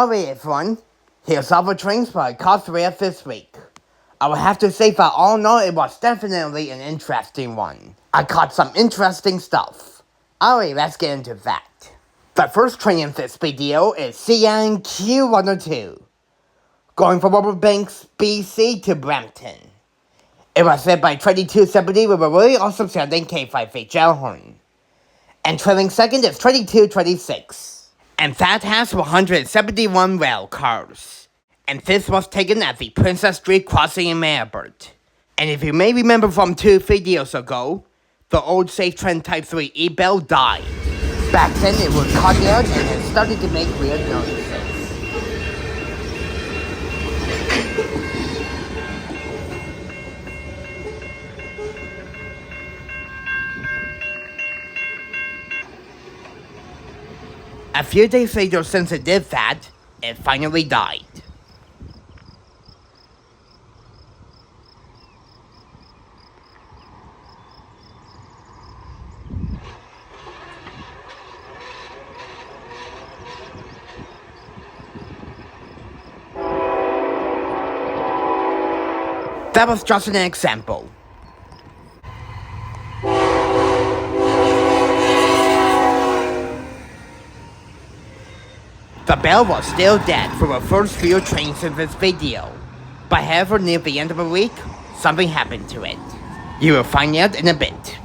Alright everyone, here's all the trains for I caught throughout this week. I would have to say that all in all it was definitely an interesting one. I caught some interesting stuff. Alright, let's get into that. The first train in this video is CNQ102, going from Riverbanks, BC to Brampton. It was led by 2270 with a really awesome sounding K5HL horn. And trailing second is 2226. And that has 171 rail cars. And this was taken at the Princess Street crossing in Melbourne. And if you may remember from 2 videos ago, the old Safe Trend Type 3 E-Bell died. Back then it was caught out and it started to make weird noises. A few days later since it did that, it finally died. That was just an example. The bell was still dead for the first few trains in this video, but however near the end of the week, something happened to it. You will find out in a bit.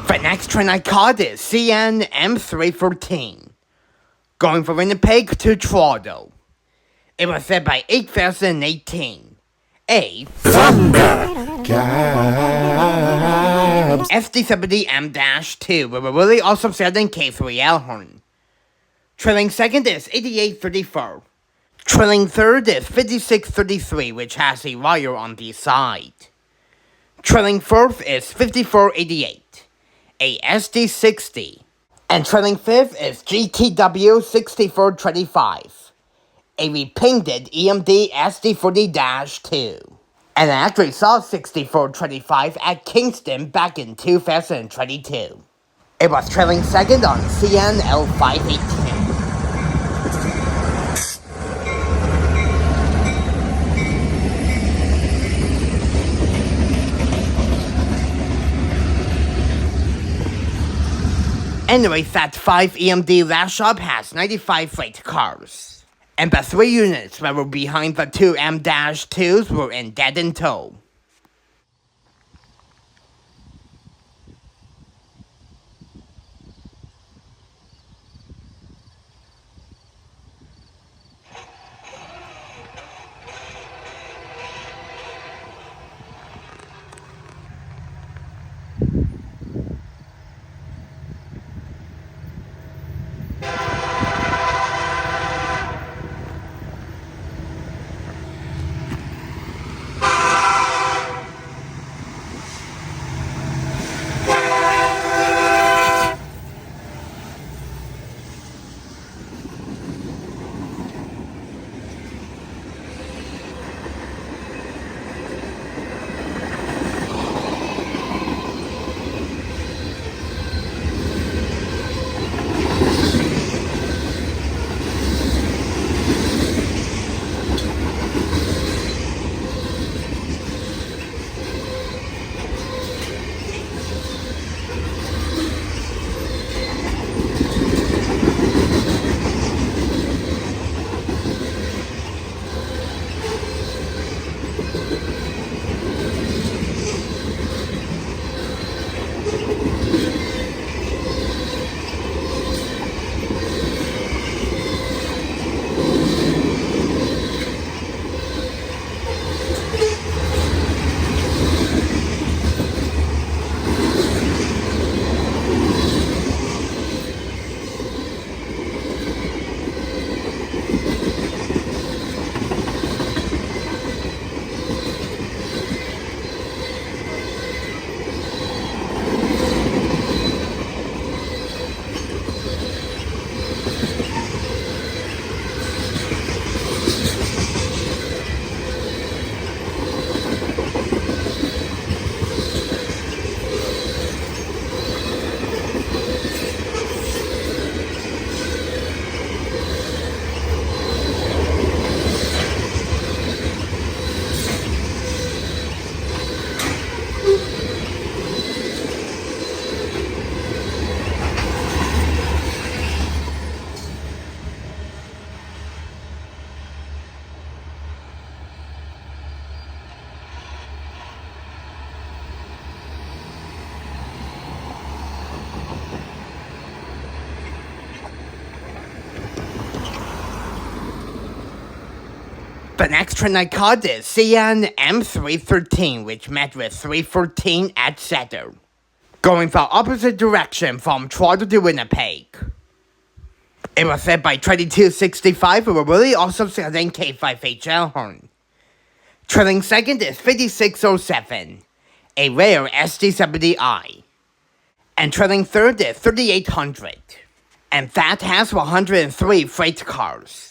The next train I caught is CN M313, going from Winnipeg to Toronto. It was led by 8018, a Thundercab SD70M-2 with a really awesome sounding K3L horn. Trailing second is 8834. Trailing third is 5633, which has a wire on the side. Trailing fourth is 5488. A SD60, and trailing fifth is GTW 6425, a repainted EMD SD40-2. And I actually saw 6425 at Kingston back in 2022. It was trailing second on CNL518. Anyway, that 5 EMD last shop has 95 freight cars. and the 3 units that were behind the 2 M-2s were in dead in tow. The next train I caught is CN M313, which met with 314 at Cedar, going the opposite direction from Toronto to Winnipeg. It was led by 2265, who were really also selling K5HL horn. Trailing second is 5607, a rare SD70i. And trailing third is 3800, and that has 103 freight cars.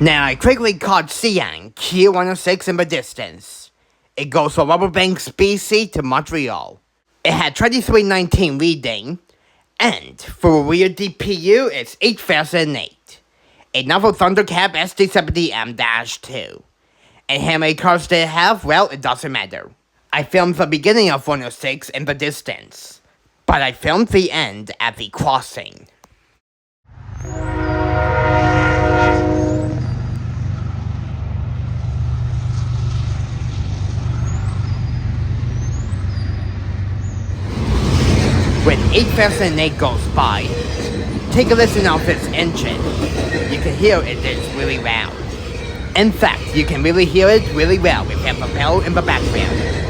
Now I quickly caught CN Q106 in the distance. It goes from Rubberbanks, BC to Montreal. It had 2319 reading, and for a rear DPU it's 8008. Another Thundercab SD70M-2. And how many cars did it have? Well, it doesn't matter. I filmed the beginning of 106 in the distance, but I filmed the end at the crossing. When 8008 goes by, take a listen of its engine. You can hear it is really loud. In fact, you can really hear it really well with the bell in the background.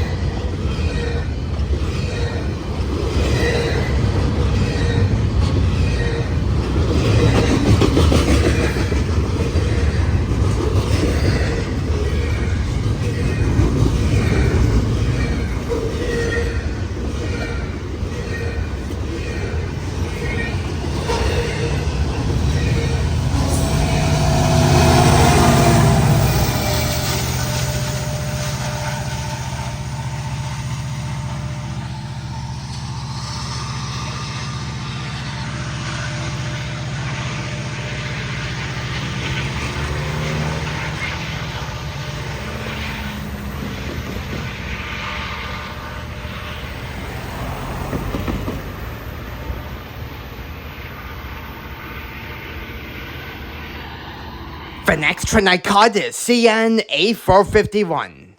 The next train I caught is CN A451,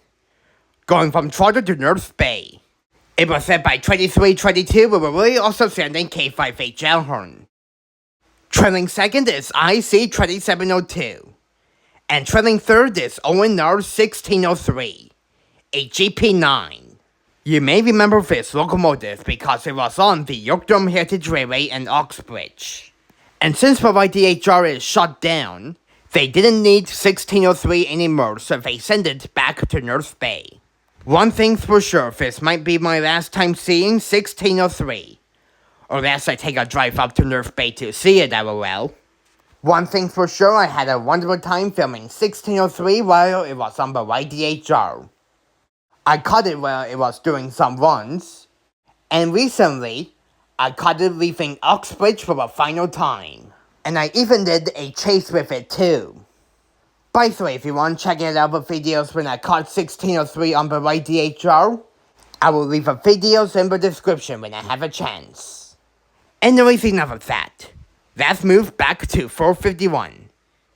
going from Toronto to North Bay. It was set by 2322 with a really also sending K58 Gelhorn. Trailing second is IC 2702, and trailing third is ONR 1603, a GP9. You may remember this locomotive because it was on the Durham Heritage Railway in Uxbridge. And since the YDHR is shut down, they didn't need 1603 anymore, so they sent it back to North Bay. One thing's for sure, this might be my last time seeing 1603. Or unless I take a drive up to North Bay to see it, LOL. One thing for sure, I had a wonderful time filming 1603 while it was on the YDHR. I caught it while it was doing some runs. And recently, I caught it leaving Uxbridge for the final time. And I even did a chase with it too. By the way, if you want to check out other videos when I caught 1603 on the YDHR, I will leave the videos in the description when I have a chance. Anyways, enough of that. Let's move back to 451.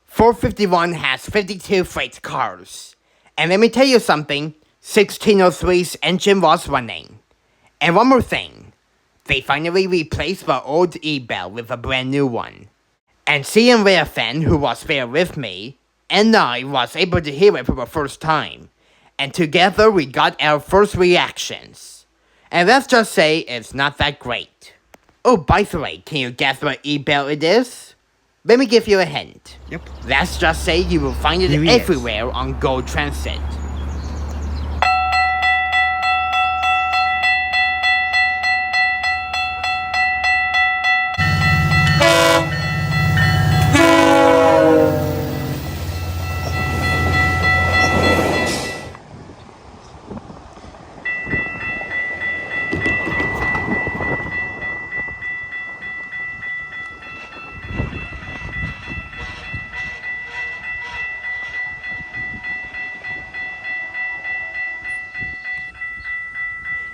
451 has 52 freight cars. And let me tell you something, 1603's engine was running. And one more thing, they finally replaced the old E-bell with a brand new one. And seeing Railfanning, who was there with me, and I was able to hear it for the first time. And together we got our first reactions. And let's just say it's not that great. Oh, by the way, can you guess what E-bell it is? Let me give you a hint. Yep. Let's just say you will find it everywhere on Go Transit.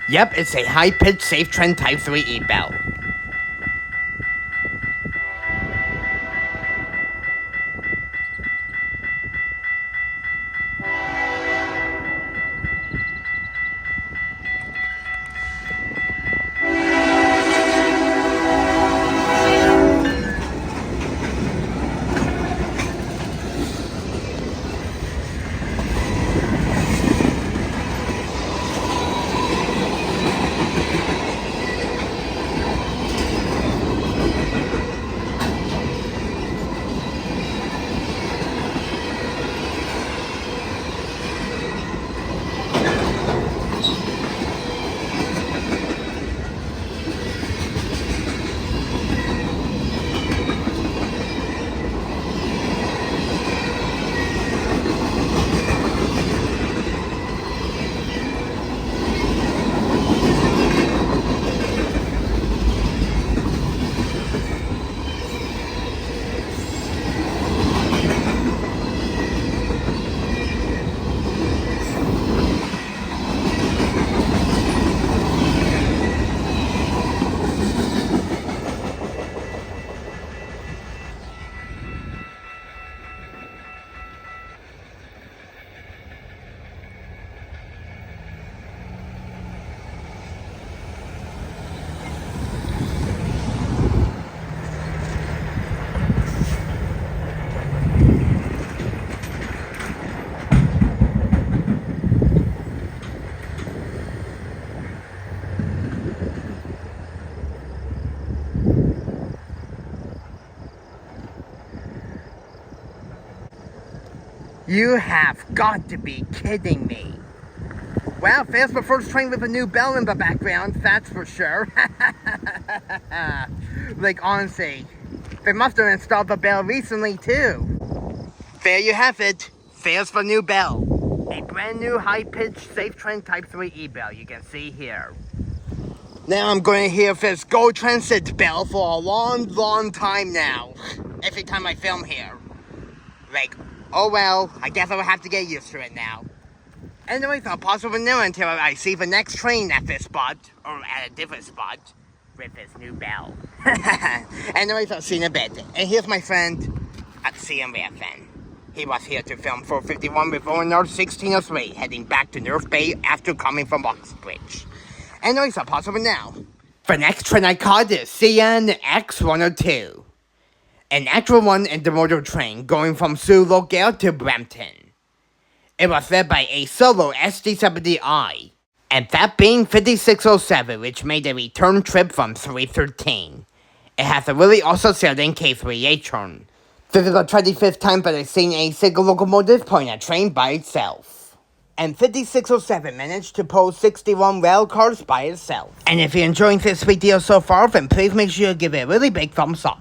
Yep, it's a high-pitched safe trend Type 3 E-bell. You have got to be kidding me. Well, there's the first train with a new bell in the background, that's for sure. Like, honestly, they must have installed the bell recently, too. There you have it. There's the new bell. A brand new high-pitched Safe Train Type 3 e-bell you can see here. Now I'm going to hear this Go Transit bell for a long time now. Every time I film here. Like, oh well, I guess I will have to get used to it now. Anyways, I'll pause over now until I see the next train at this spot, or at a different spot, with this new bell. Anyways, I'll see you in a bit. And here's my friend at Railfanning. He was here to film 451 with ONR 1603, heading back to North Bay after coming from Uxbridge. Anyways, I'll pause over now. The next train I caught is CREX 102. An actual one intermodal train going from Sioux Locale to Brampton. It was led by a solo SD70i, and that being 5607, which made a return trip from 313. It has a really also sailing K3H turn. This is the 25th time that I've seen a single locomotive point a train by itself. And 5607 managed to pull 61 rail cars by itself. And if you're enjoying this video so far, then please make sure you give it a really big thumbs up.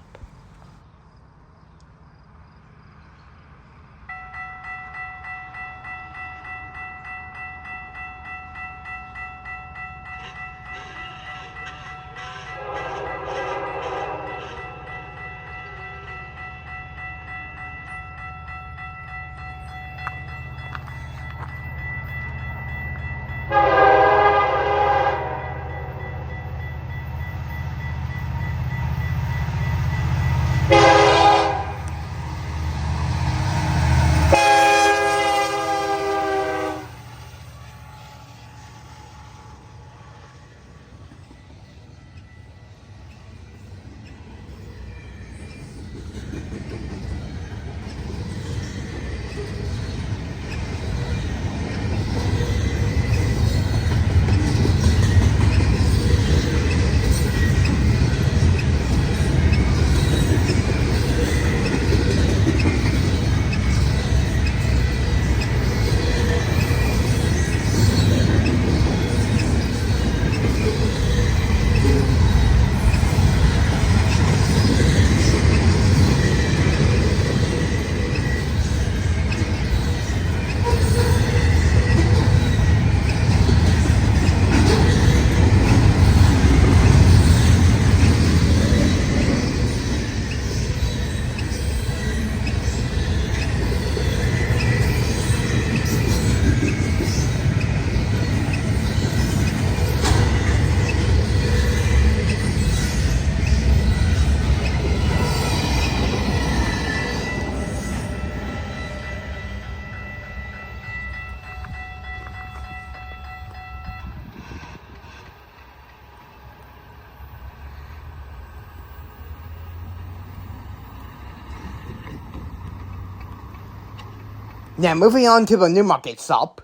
Now moving on to the Newmarket stop.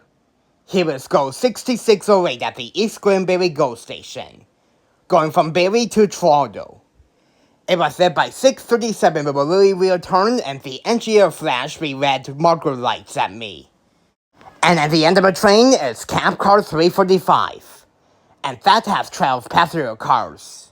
Here is Go 6608 at the East Gwillumbury GO station, going from Barrie to Toronto. It was led by 637 with a really weird turn, and the engineer flashed the red marker lights at me. And at the end of the train is Cab Car 345, and that has 12 passenger cars.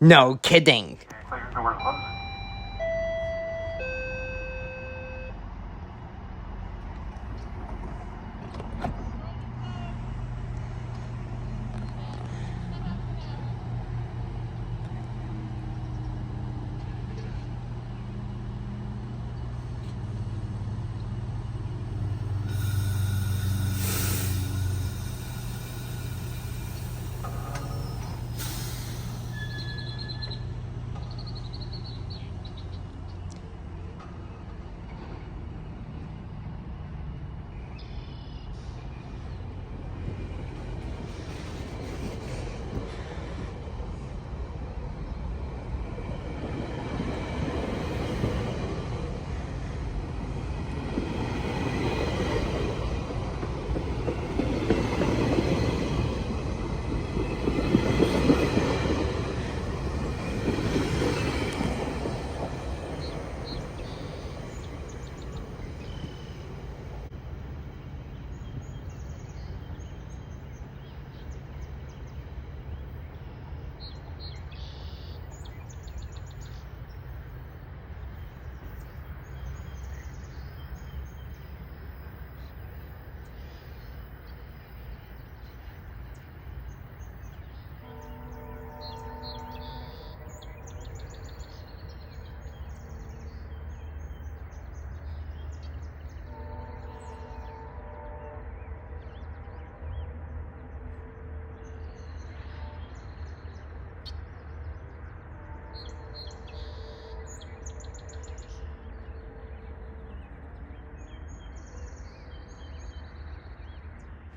No kidding. I thought you were closing.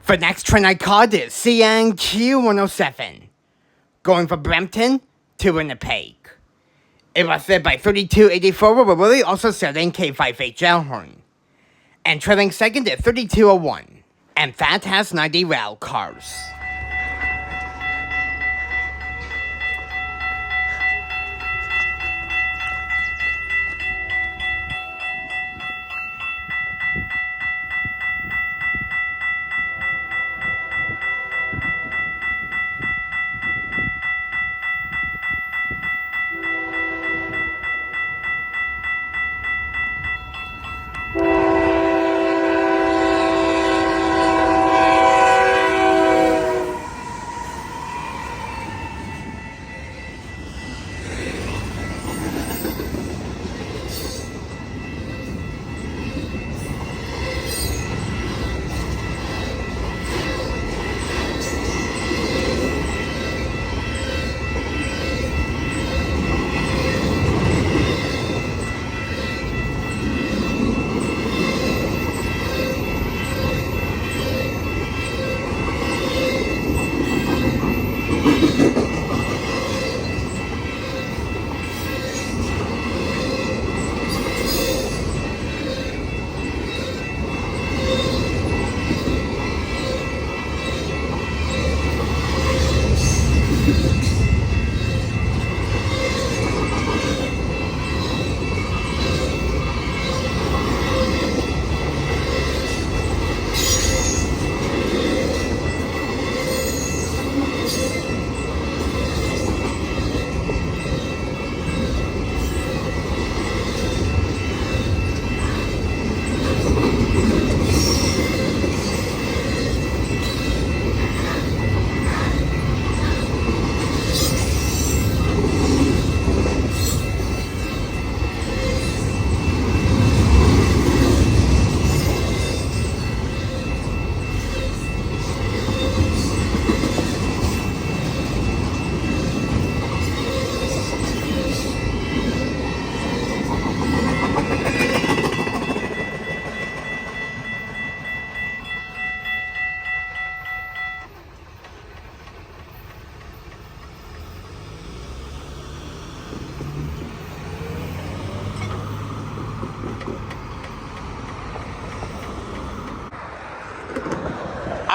The next train I caught is CNQ 107, going from Brampton to Winnipeg. It was led by 3284 Gwillumbury, also selling K58 Gelhorn. And trailing second is 3201, and that has 90 rail cars.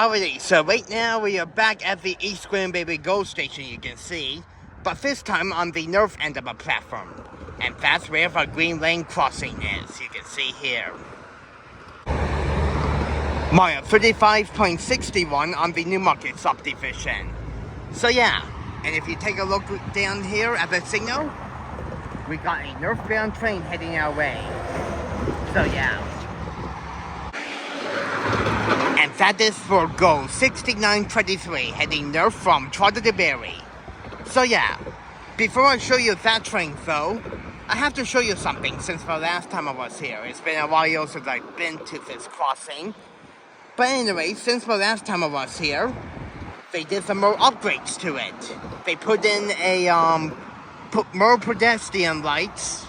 Alrighty, so right now we are back at the East Gwillumbury GO station, you can see, but this time on the north end of the platform. And that's where the Green Lane crossing is, you can see here. Mile 35.61 on the Newmarket subdivision. So yeah, And if you take a look down here at the signal, we got a northbound train heading our way. So yeah. And that is for Go 6923 heading north from Thundercab. So yeah, before I show you that train though, I have to show you something since the last time I was here. It's been a while since I've been to this crossing. But anyway, since the last time I was here, they did some more upgrades to it. They put in put more pedestrian lights,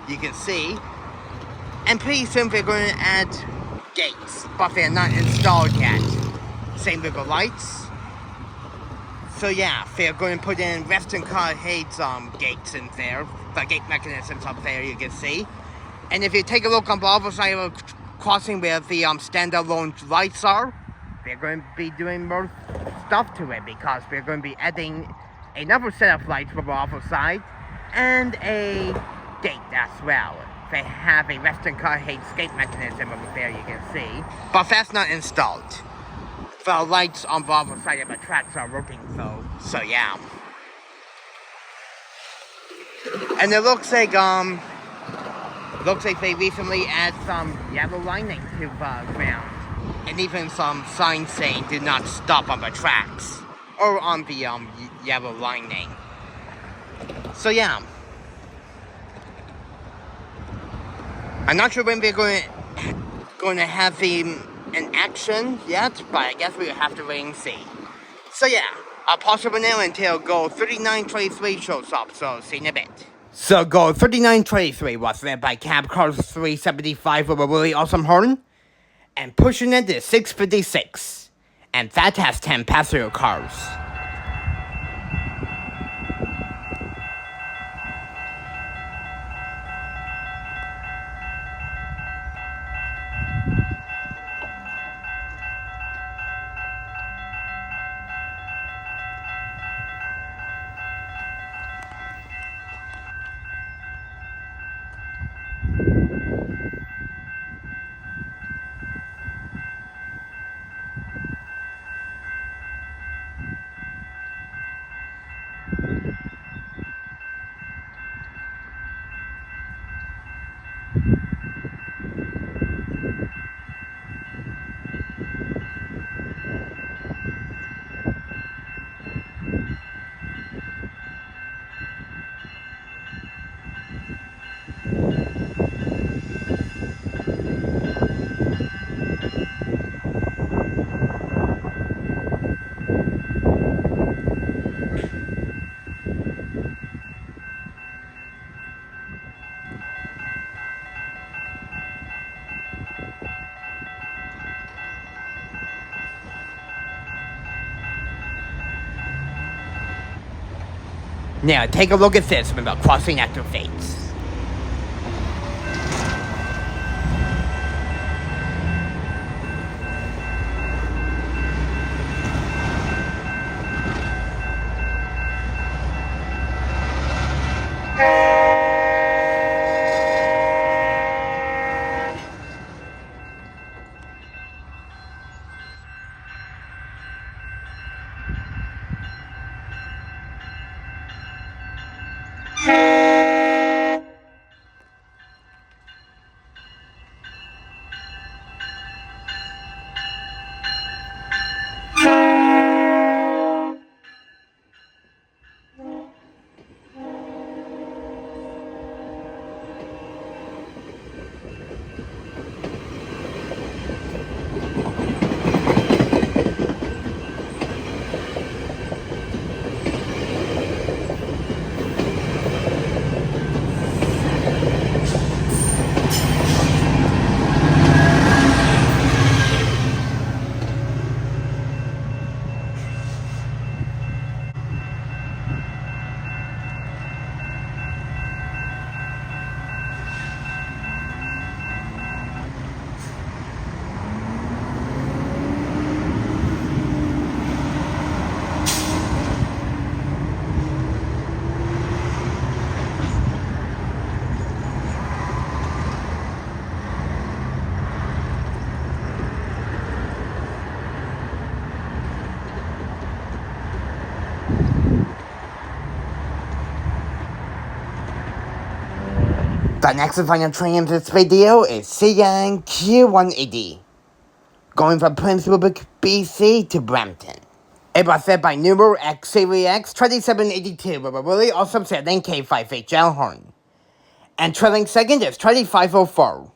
you can see. And pretty soon they're going to add gates, but they're not installed yet. Same with the lights. So yeah, they're going to put in Western car hates gates in there. The gate mechanisms up there, you can see. And if you take a look on the other side of the crossing where the standalone lights are, they're going to be doing more stuff to it because they're going to be adding another set of lights from the other side and a gate as well. They have a Western car hates gate mechanism over there, you can see. But that's not installed. The lights on the other side of the tracks are working though, so yeah. And it looks like they recently added some yellow lining to the ground. And even some signs saying do not stop on the tracks. Or on the yellow lining. So yeah. I'm not sure when they're going to have them in action yet, but I guess we'll have to wait and see. So yeah, I'll pause for now until Go 3923 shows up, so see you in a bit. So Go 3923 was led by Cab Car 375 with a really awesome horn, and pushing it is 656, and that has 10 passenger cars. Now take a look at this when the crossing activates. The next and final train in this video is CREX 180, going from Prince Rupert, BC to Brampton. It was set by Newmarket CREX 2782 with a really awesome setting K58 horn. And trailing second is 2504,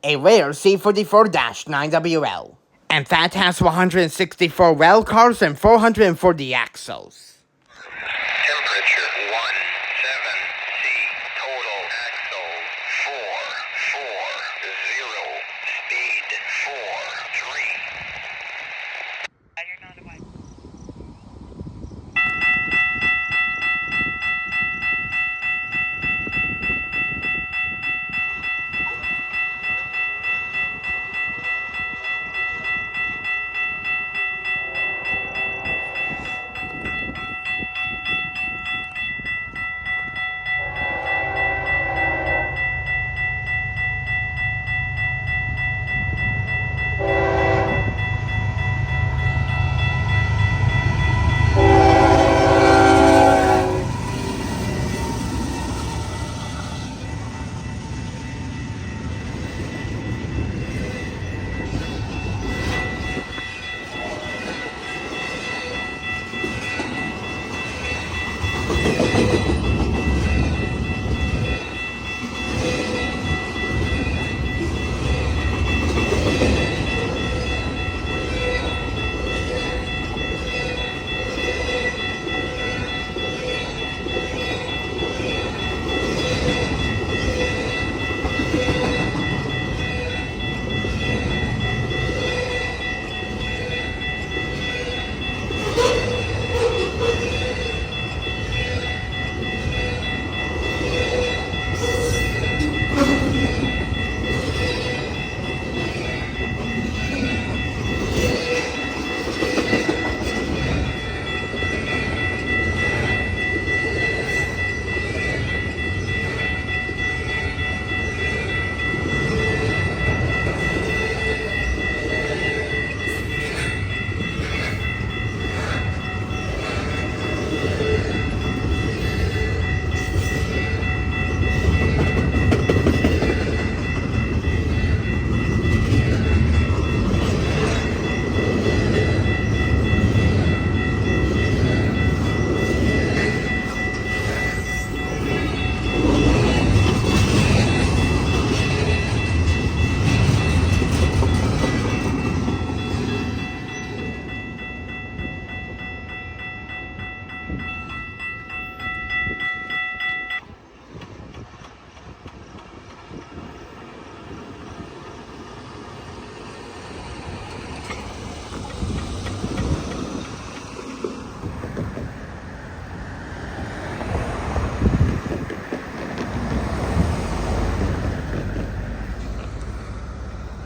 a rare C44-9WL. And that has 164 rail cars and 440 axles. Temperature 17 C. Total axles 440. Speed 43. You're not awake.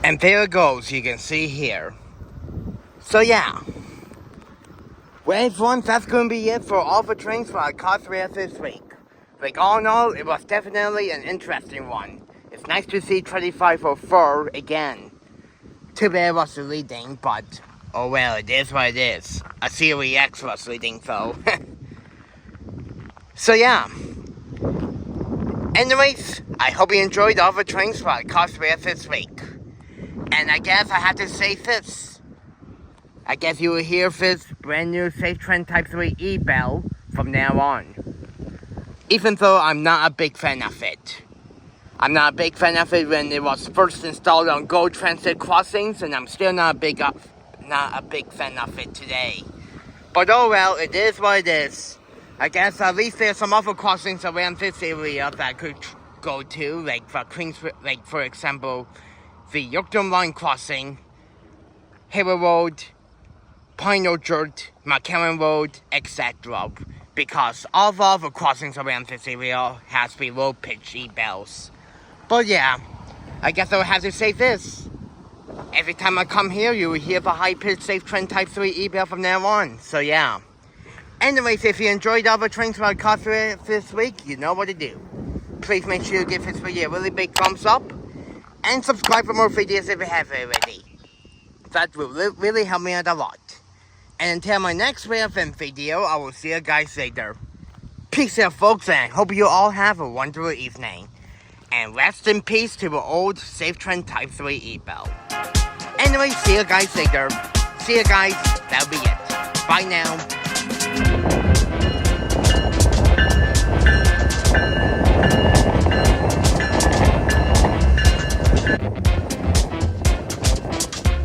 And there it goes, you can see here. So yeah. Well everyone, that's gonna be it for all the trains for our car thread this week. Like all in all, it was definitely an interesting one. It's nice to see 2504 again. Too bad it was leading, but oh well, it is what it is. A CREX was leading though. So yeah. Anyways, I hope you enjoyed all the trains for our car thread this week. And I guess I have to say this. I guess you will hear this brand new Safe Trend Type 3 e-bell from now on. Even though I'm not a big fan of it. I'm not a big fan of it when it was first installed on Go Transit crossings, and I'm still not a big fan of it today. But oh well, it is what it is. I guess at least there's some other crossings around this area that I could go to, like for example, the Uxbridge line crossing, Hero Road, Pine Orchard, McCarran Road, etc. Because all the other crossings around this area has the low pitch e-bells. But yeah, I guess I will have to say this. Every time I come here, you will hear the high pitch Safe Trend Type 3 e-bell from now on. So yeah. Anyways, if you enjoyed all the trains for our car through this week, you know what to do. Please make sure you give this video a really big thumbs up. And subscribe for more videos if you haven't already. That will really help me out a lot. And until my next Railfanning video, I will see you guys later. Peace out folks, and hope you all have a wonderful evening. And rest in peace to the old SafeTrend Type 3 e-bell. Anyway, see you guys later. See you guys, that'll be it. Bye now.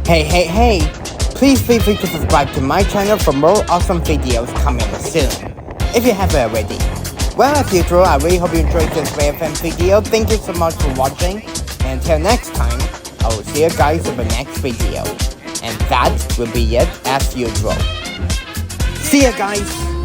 Hey, please feel free to subscribe to my channel for more awesome videos coming soon, if you haven't already. Well, as usual, I really hope you enjoyed this Railfanning video. Thank you so much for watching, and until next time, I will see you guys in the next video. And that will be it as usual. See you guys!